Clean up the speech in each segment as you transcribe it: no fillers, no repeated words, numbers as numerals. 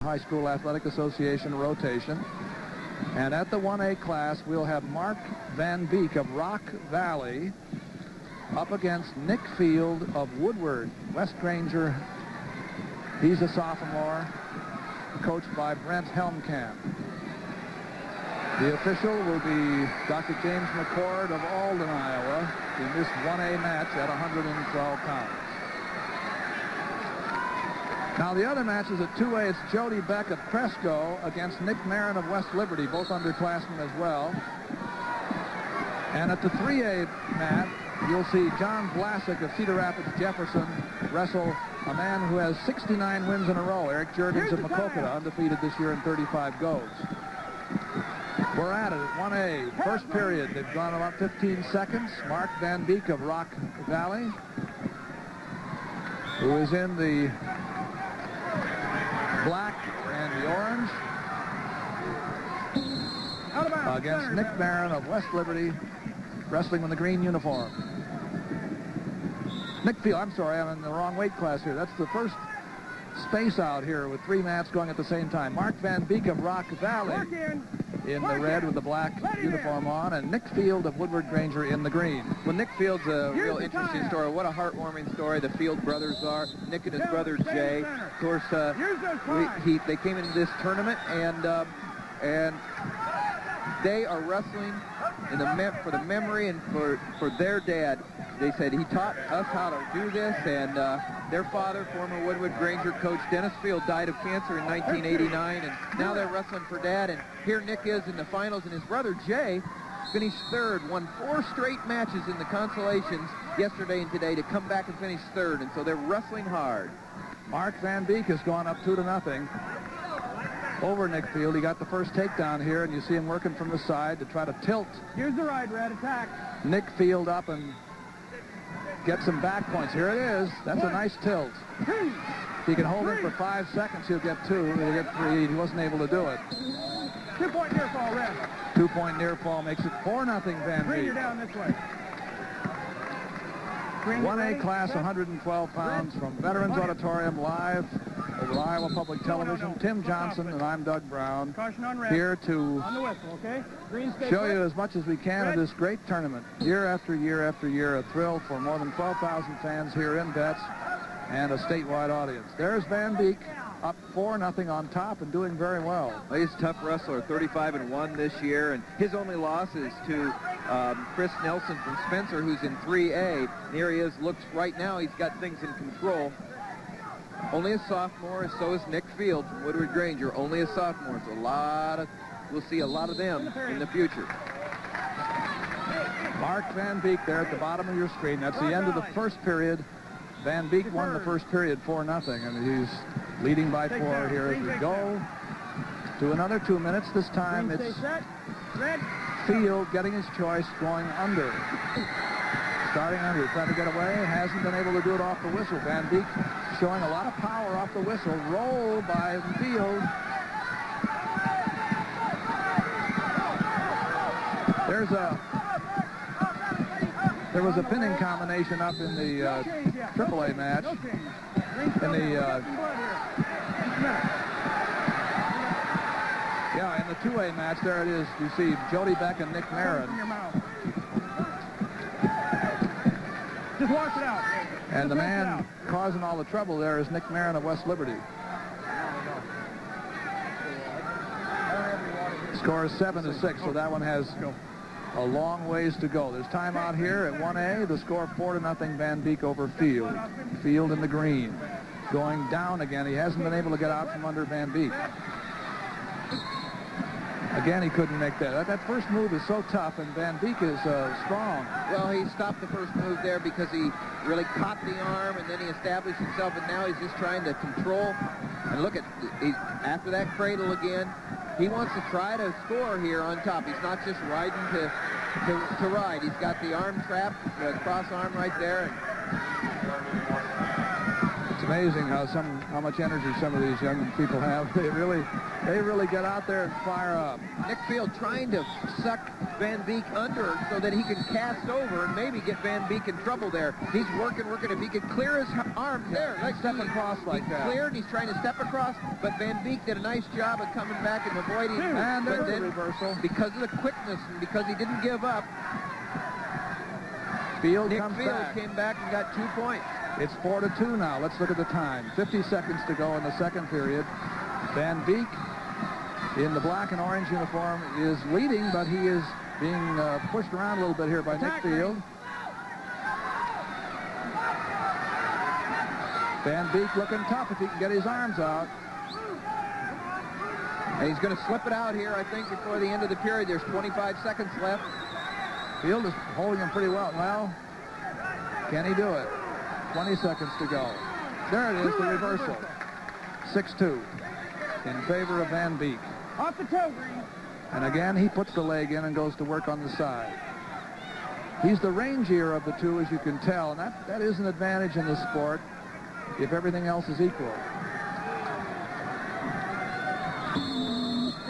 High School Athletic Association rotation. And at the 1A class, we'll have Mark Van Beek of Rock Valley up against Nick Field of Woodward. West Granger, he's a sophomore, coached by Brent Helmkamp. The official will be Dr. James McCord of Alden, Iowa, in this 1A match at 112 pounds. Now the other match is at 2A. It's Jody Beck of Cresco against Nick Marin of West Liberty, both underclassmen as well. And at the 3A match, you'll see Juergens-Vlasek of Cedar Rapids Jefferson wrestle a man who has 69 wins in a row, Eric Juergens of Maquoketa, undefeated this year in 35 goes. We're at it at 1A, first period. They've gone about 15 seconds. Mark Van Beek of Rock Valley, who is in the black and the orange, against Nick Marin of West Liberty, wrestling in the green uniform. Nick Field, I'm sorry, I'm in the wrong weight class here. That's the first space out here with three mats going at the same time. Mark Van Beek of Rock Valley in the red with the black uniform on, and Nick Field of Woodward Granger in the green. Well, Nick Field's a real interesting story. What a heartwarming story the Field brothers are. Nick and his brother Jay. Of course, they came into this tournament, and they are wrestling for the memory and for their dad. They said he taught us how to do this, and their father, former Woodward Granger coach Dennis Field, died of cancer in 1989, and now they're wrestling for Dad, and here Nick is in the finals, and his brother Jay finished third, won 4 straight matches in the consolations yesterday and today to come back and finish third, and so they're wrestling hard. Mark Van Beek has gone up 2-0 over Nick Field. He got the first takedown here, and you see him working from the side to try to tilt. Here's the right, Red, attack. Nick Field up and get some back points. Here it is. That's a nice tilt. If he can hold him for 5 seconds, he'll get 2. He'll get 3. He wasn't able to do it. 2-point near fall, Red. 2-point near fall makes it 4-0 Van Beek. You're down this way. 1A class, 112 pounds, from Veterans Auditorium, live over Iowa Public Television. Tim Johnson and I'm Doug Brown, here to show you as much as we can of this great tournament. Year after year after year, a thrill for more than 12,000 fans here in Betts and a statewide audience. There's Van Beek, up 4-0 on top and doing very well. Well, he's a tough wrestler, 35-1 this year, and his only loss is to Chris Nelson from Spencer, who's in 3A. And here he is, looks right now, he's got things in control. Only a sophomore, so is Nick Field from Woodward Granger, only a sophomore. So we'll see a lot of them in the future. Mark Van Beek there at the bottom of your screen. That's the end of the first period. Van Beek won the first period 4-0, and he's leading by 4 here as we go to another 2 minutes. This time it's Field getting his choice, going under. Starting under, trying to get away, hasn't been able to do it off the whistle. Van Beek showing a lot of power off the whistle. Roll by Field. There was a pinning combination up in the AAA match. In the 2A match, there it is. You see Jody Beck and Nick Marin. Just wash it out. And the man causing all the trouble there is Nick Marin of West Liberty. Score is 7-6, so that one has a long ways to go. There's time out here at 1A. The score 4-0 Van Beek over Field. Field in the green. Going down again. He hasn't been able to get out from under Van Beek. Again, he couldn't make that. That first move is so tough, and Van Beek is strong. Well, he stopped the first move there because he really caught the arm, and then he established himself, and now he's just trying to control. And look at, after that cradle again, he wants to try to score here on top. He's not just riding to ride. He's got the arm trapped, the cross arm right there. It's amazing how much energy some of these young people have. They really get out there and fire up. Nick Field trying to suck Van Beek under so that he can cast over and maybe get Van Beek in trouble there. He's working. If he could clear his arms there. Like step across like that. Cleared. He's trying to step across, but Van Beek did a nice job of coming back and avoiding. And but there's then, a reversal. because of the quickness and because he didn't give up, Nick Field came back and got 2 points. It's 4-2 now. Let's look at the time. 50 seconds to go in the second period. Van Beek in the black and orange uniform is leading, but he is being pushed around a little bit here by Nick Field. Van Beek looking tough if he can get his arms out. And he's going to slip it out here, I think, before the end of the period. There's 25 seconds left. Field is holding him pretty well. Well, can he do it? 20 seconds to go. There it is, the reversal. 6-2 in favor of Van Beek. Off the toe, Green. And again, he puts the leg in and goes to work on the side. He's the rangier of the two, as you can tell, and that is an advantage in this sport if everything else is equal.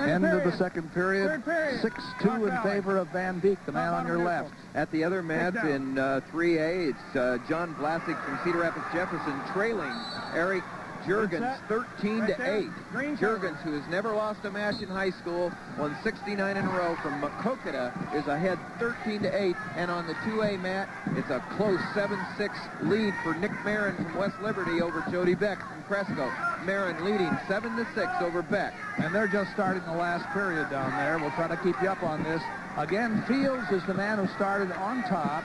End of the second period. 6-2 in favor of Van Beek, the man on your left. At the other mat in 3A, it's John Vlasek from Cedar Rapids Jefferson trailing Eric Juergens 13-8. Juergens, who has never lost a match in high school, won 69 in a row from Makokata, is ahead 13-8. And on the 2A mat, it's a close 7-6 lead for Nick Marin from West Liberty over Jody Beck from Cresco. Marin leading 7-6 over Beck. And they're just starting the last period down there. We'll try to keep you up on this. Again, Fields is the man who started on top.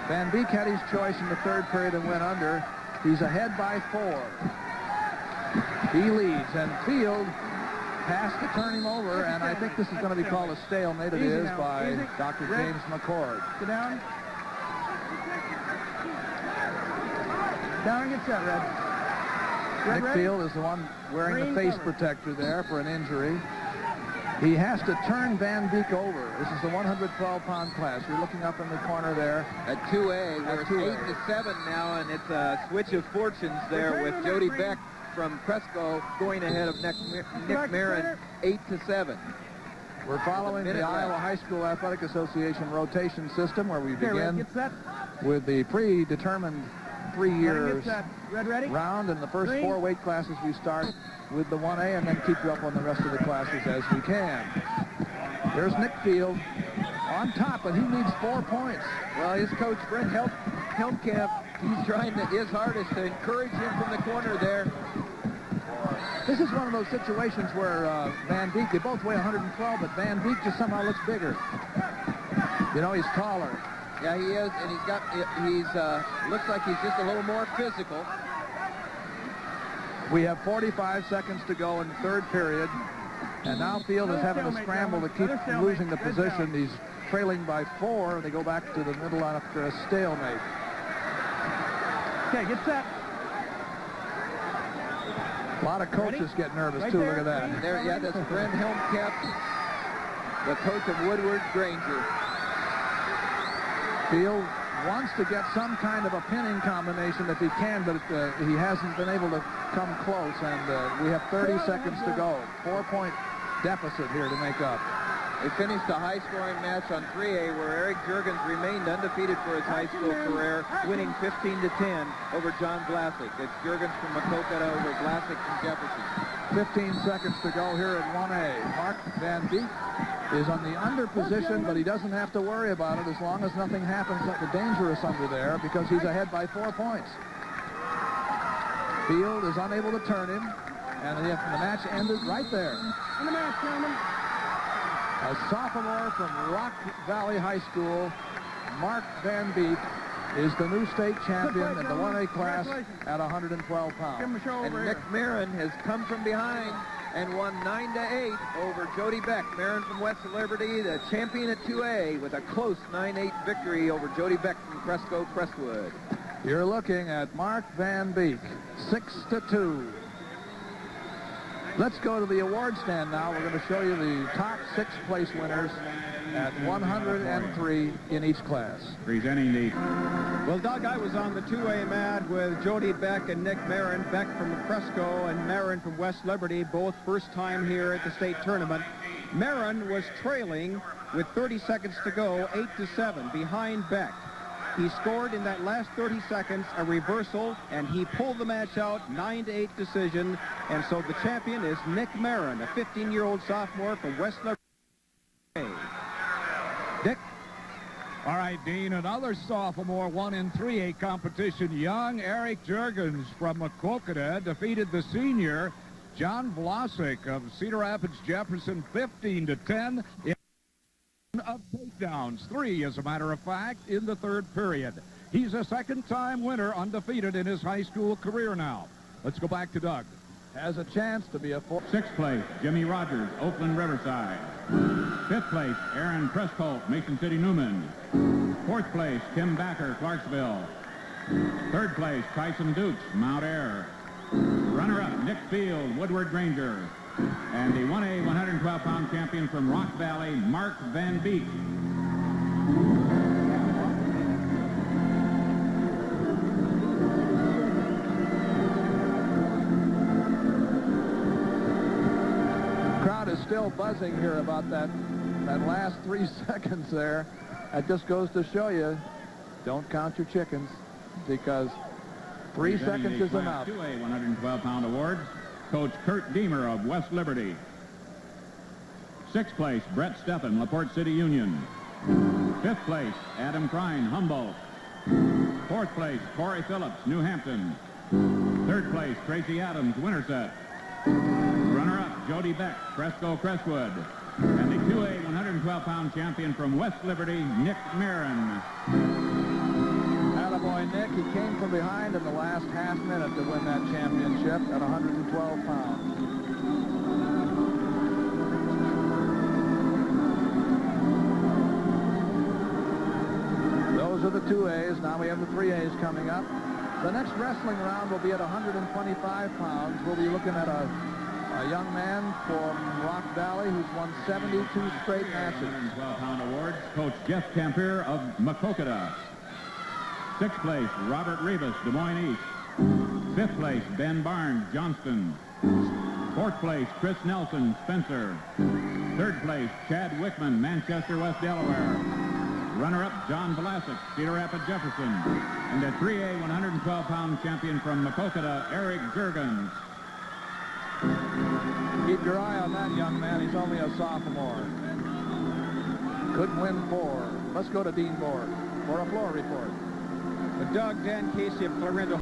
Van Beek had his choice in the third period and went under. He's ahead by 4. He leads, and Field has to turn him over, and I think this is going to be called a stalemate. It is by Dr. James McCord. Sit down. Down and get set, Red. Nick Field is the one wearing the face protector there for an injury. He has to turn Van Beek over. This is the 112-pound class. You're looking up in the corner there. At 2A, where it's 8-7 now, and it's a switch of fortunes there with Jody Beck from Cresco going ahead of Nick Marin, 8-7. We're following the Iowa High School Athletic Association rotation system, where we begin with the predetermined 3-year round. In the first 4 weight classes, we start with the 1A and then keep you up on the rest of the classes as we can. There's Nick Field on top, and he needs 4 points. Well, his coach, Brent Helmkamp, he's trying his hardest to encourage him from the corner there. This is one of those situations where Van Beek, they both weigh 112, but Van Beek just somehow looks bigger. You know, he's taller. Yeah, he is, and looks like he's just a little more physical. We have 45 seconds to go in the third period, and now Field is having a scramble to keep from losing the position. He's trailing by 4. They go back to the middle after a stalemate. Okay, get set. A lot of coaches get nervous, too. Look at that. There, that's Brent Helmkamp, the coach of Woodward Granger. Field wants to get some kind of a pinning combination if he can, but he hasn't been able to come close, and we have 30 seconds to go. 4-point deficit here to make up. They finished a high-scoring match on 3A where Eric Juergens remained undefeated for his high school career, winning 15-10 over John Vlasek. It's Juergens from Makokata over Vlasek from Jefferson. 15 seconds to go here at 1A. Mark Van Beek is on the under position, but he doesn't have to worry about it as long as nothing happens dangerous under there, because he's ahead by 4 points. Field is unable to turn him, and the match ended right there. In the match, gentlemen. A sophomore from Rock Valley High School, Mark Van Beek, is the new state champion in the 1A class at 112 pounds. And Nick Marin has come from behind and won 9-8 over Jody Beck. Marin from West Liberty, the champion at 2A, with a close 9-8 victory over Jody Beck from Cresco Crestwood. You're looking at Mark Van Beek, 6-2. Let's go to the award stand now. We're going to show you the top 6 place winners at 103 in each class. Presenting the... Well, Doug, I was on the 2A mat with Jody Beck and Nick Marin. Beck from Fresco and Marin from West Liberty, both first time here at the state tournament. Marin was trailing with 30 seconds to go, 8-7, behind Beck. He scored in that last 30 seconds a reversal, and he pulled the match out, 9-8 decision. And so the champion is Nick Marin, a 15-year-old sophomore from West Liberty. Dick? All right, Dean, another sophomore won in 3A competition. Young Eric Juergens from Maquoketa defeated the senior Juergens-Vlasek of Cedar Rapids Jefferson 15-10 of takedowns, 3 as a matter of fact, in the 3rd period. He's a second-time winner, undefeated in his high school career now. Let's go back to Doug. Has a chance to be a 6th place, Jimmy Rogers, Oakland Riverside. 5th place, Aaron Prescolt, Mason City Newman. 4th place, Tim Backer, Clarksville. 3rd place, Tyson Dukes, Mount Ayr. Runner-up, Nick Field, Woodward Granger. And the 1A 112-pound champion from Rock Valley, Mark Van Beek. Crowd is still buzzing here about that last 3 seconds there. That just goes to show you, don't count your chickens, because 3 seconds is enough. 2A 112-pound awards. Coach Kurt Deemer of West Liberty. 6th place, Brett Steffen, LaPorte City Union. 5th place, Adam Krein, Humboldt. 4th place, Corey Phillips, New Hampton. 3rd place, Tracy Adams, Winterset. Runner-up, Jody Beck, Fresco Crestwood. And the 2A 112-pound champion from West Liberty, Nick Marin. Attaboy Nick, he came from behind in the last half minute to win that championship at 112 pounds. Those are the 2As. Now we have the 3As coming up. The next wrestling round will be at 125 pounds. We'll be looking at a young man from Rock Valley who's won 72 straight matches. 112-pound awards, Coach Jeff Campier of Maquoketa. 6th place, Robert Rivas, Des Moines East. 5th place, Ben Barnes, Johnston. 4th place, Chris Nelson, Spencer. 3rd place, Chad Wickman, Manchester, West Delaware. Runner-up, John Vlasek, Cedar Rapids, Jefferson. And the 3A 112-pound champion from Maquoketa, Eric Juergens. Keep your eye on that young man. He's only a sophomore. Could win 4. Let's go to Dean Board for a floor report. Doug, Dan Casey of Clarinda